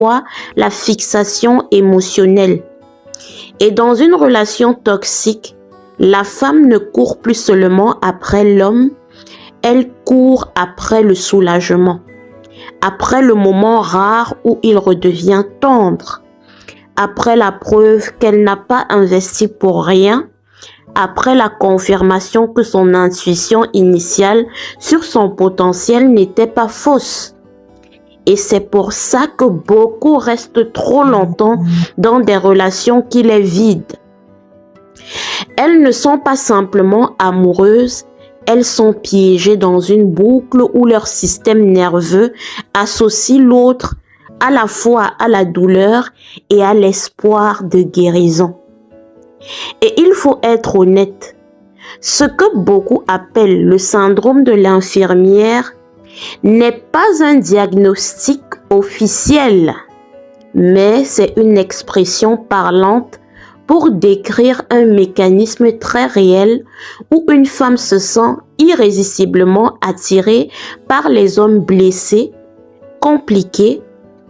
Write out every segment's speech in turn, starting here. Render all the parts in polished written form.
parfois la fixation émotionnelle. Et dans une relation toxique, la femme ne court plus seulement après l'homme, elle court après le soulagement, après le moment rare où il redevient tendre, après la preuve qu'elle n'a pas investi pour rien, après la confirmation que son intuition initiale sur son potentiel n'était pas fausse. Et c'est pour ça que beaucoup restent trop longtemps dans des relations qui les vident. Elles ne sont pas simplement amoureuses, elles sont piégées dans une boucle où leur système nerveux associe l'autre à la fois à la douleur et à l'espoir de guérison. Et il faut être honnête, ce que beaucoup appellent le syndrome de l'infirmière n'est pas un diagnostic officiel, mais c'est une expression parlante pour décrire un mécanisme très réel où une femme se sent irrésistiblement attirée par les hommes blessés, compliqués,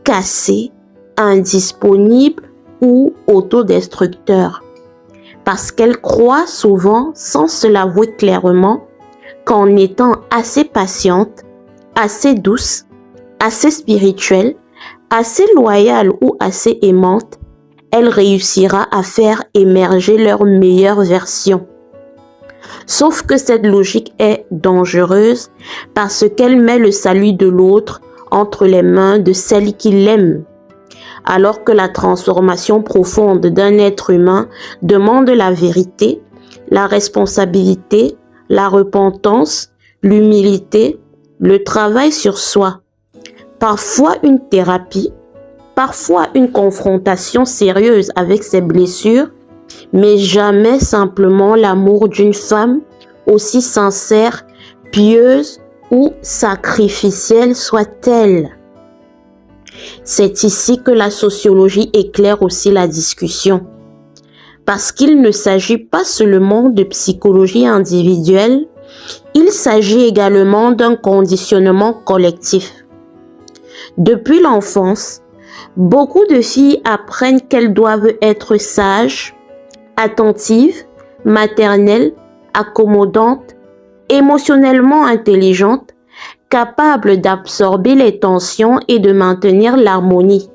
cassés, indisponibles ou autodestructeurs. Parce qu'elle croit souvent, sans se l'avouer clairement, qu'en étant assez patiente, assez douce, assez spirituelle, assez loyale ou assez aimante, elle réussira à faire émerger leur meilleure version. Sauf que cette logique est dangereuse parce qu'elle met le salut de l'autre entre les mains de celle qui l'aime. Alors que la transformation profonde d'un être humain demande la vérité, la responsabilité, la repentance, l'humilité, le travail sur soi, parfois une thérapie, parfois une confrontation sérieuse avec ses blessures, mais jamais simplement l'amour d'une femme, aussi sincère, pieuse ou sacrificielle soit-elle. C'est ici que la sociologie éclaire aussi la discussion, parce qu'il ne s'agit pas seulement de psychologie individuelle, il s'agit également d'un conditionnement collectif. Depuis l'enfance, beaucoup de filles apprennent qu'elles doivent être sages, attentives, maternelles, accommodantes, émotionnellement intelligentes, capables d'absorber les tensions et de maintenir l'harmonie.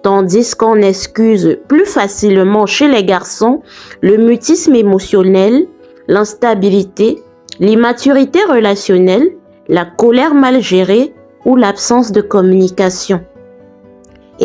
Tandis qu'on excuse plus facilement chez les garçons le mutisme émotionnel, l'instabilité, l'immaturité relationnelle, la colère mal gérée ou l'absence de communication.